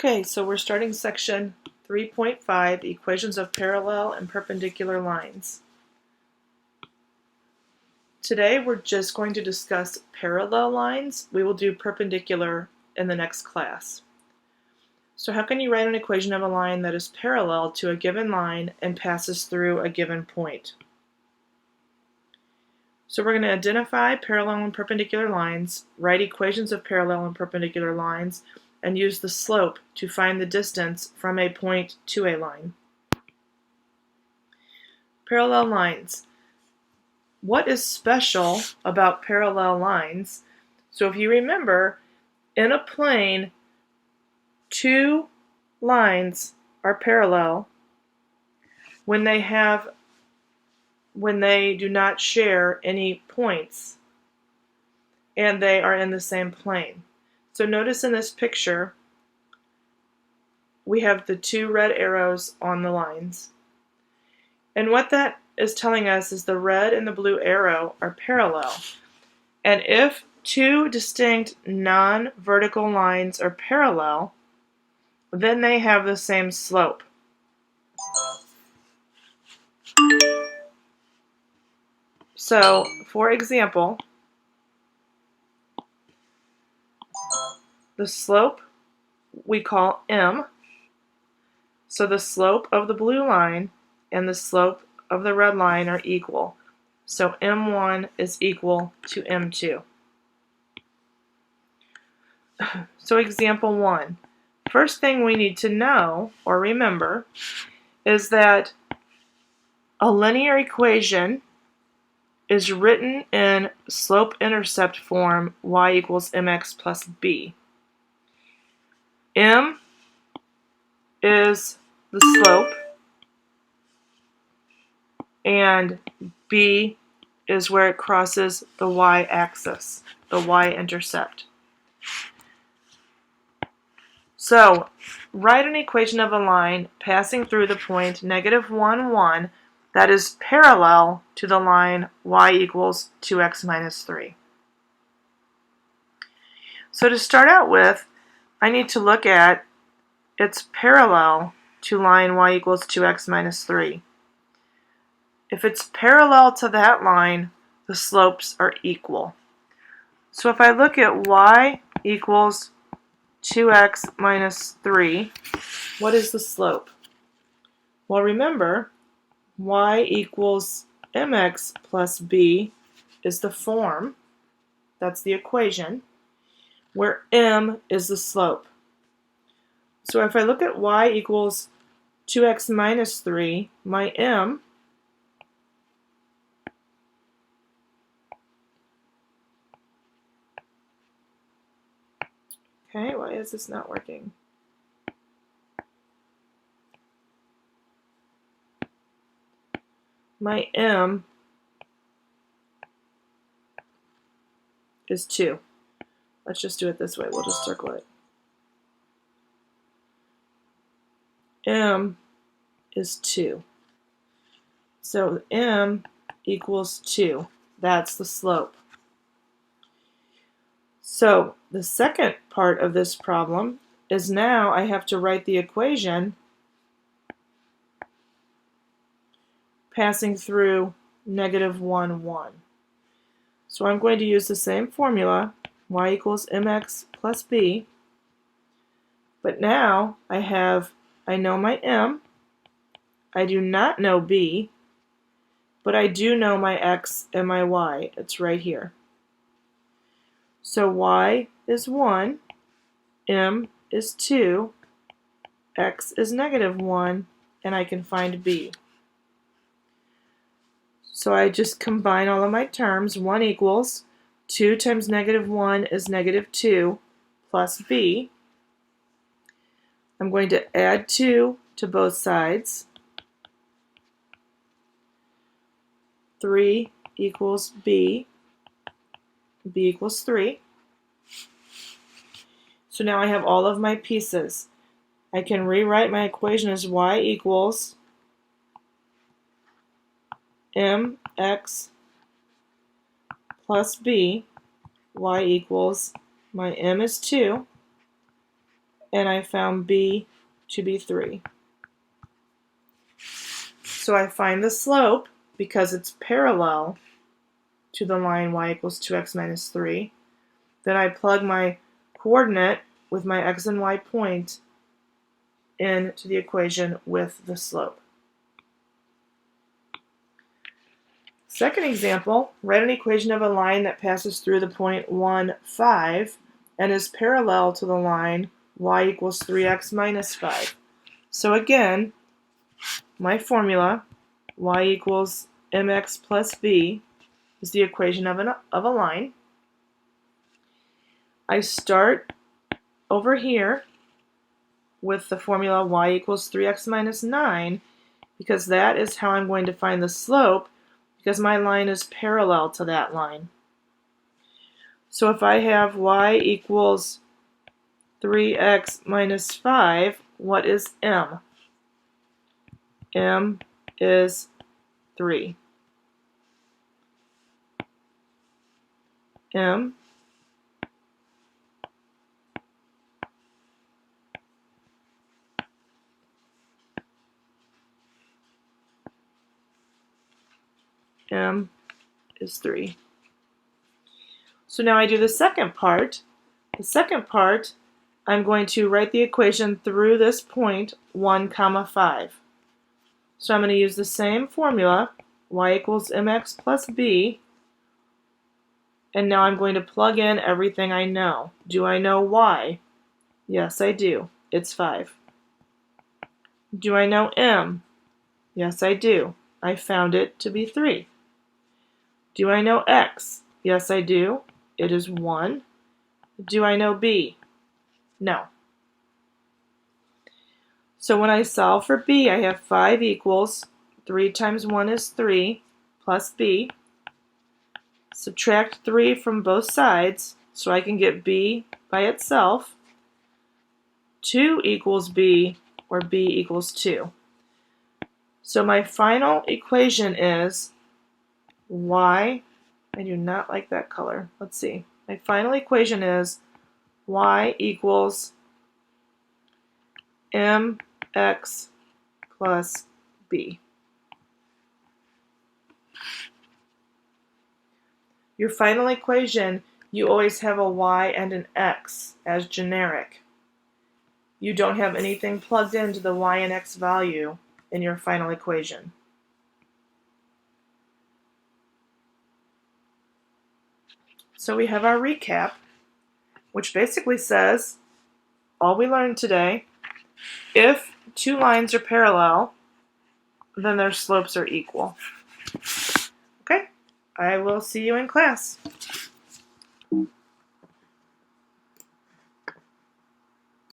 Okay, so we're starting section 3.5, equations of parallel and perpendicular lines. Today we're just going to discuss parallel lines. We will do perpendicular in the next class. So how can you write an equation of a line that is parallel to a given line and passes through a given point? So we're going to identify parallel and perpendicular lines, write equations of parallel and perpendicular lines, and use the slope to find the distance from a point to a line. Parallel lines. What is special about parallel lines? So if you remember, in a plane, two lines are parallel when they do not share any points and they are in the same plane. So notice in this picture we have the two red arrows on the lines. And what that is telling us is the red and the blue arrow are parallel. And if two distinct non-vertical lines are parallel, then they have the same slope. So, for example, the slope we call m. So the slope of the blue line and the slope of the red line are equal. So m1 is equal to m2. So example 1. First thing we need to know or remember is that a linear equation is written in slope-intercept form y equals mx plus b. M is the slope and b is where it crosses the y-axis, the y-intercept. So, write an equation of a line passing through the point -1, 1 that is parallel to the line y equals 2x minus 3. So to start out with, I need to look at its parallel to line y equals 2x minus 3. If it's parallel to that line, the slopes are equal. So if I look at y equals 2x minus 3, what is the slope? Well, remember, y equals mx plus b is the form, that's the equation, where m is the slope. So if I look at y equals 2x minus 3, my m okay, why is this not working? My m is 2. Let's just do it this way. We'll just circle it. M is 2. So m equals 2. That's the slope. So the second part of this problem is now I have to write the equation passing through -1, 1. So I'm going to use the same formula, y equals mx plus b, but now I know my m, I do not know b, but I do know my x and my y. It's right here. So y is 1, m is 2, x is -1, and I can find b. So I just combine all of my terms. 1 equals 2 times -1 is -2 plus b. I'm going to add 2 to both sides. 3 equals b. b equals 3. So now I have all of my pieces. I can rewrite my equation as y equals mx plus b. Y equals, my m is 2, and I found b to be 3. So I find the slope because it's parallel to the line y equals 2x minus 3. Then I plug my coordinate with my x and y point into the equation with the slope. Second example, write an equation of a line that passes through the point 1, 5 and is parallel to the line y equals 3x minus 5. So again, my formula, y equals mx plus b, is the equation of a line. I start over here with the formula y equals 3x minus 9 because that is how I'm going to find the slope because my line is parallel to that line. So if I have y equals 3x minus 5, what is m? M is 3. M is 3. So now I do the second part. The second part, I'm going to write the equation through this point 1, 5. So I'm going to use the same formula, y equals mx plus b, and now I'm going to plug in everything I know. Do I know y? Yes, I do. It's 5. Do I know m? Yes, I do. I found it to be 3. Do I know x? Yes, I do. It is 1. Do I know b? No. So when I solve for b, I have 5 equals 3 times 1 is 3 plus b. Subtract 3 from both sides so I can get b by itself. 2 equals b, or b equals 2. So my final equation is y, I do not like that color. Let's see. My final equation is y equals mx plus b. Your final equation, you always have a y and an x as generic. You don't have anything plugged into the y and x value in your final equation. So we have our recap, which basically says all we learned today: if two lines are parallel, then their slopes are equal. Okay, I will see you in class.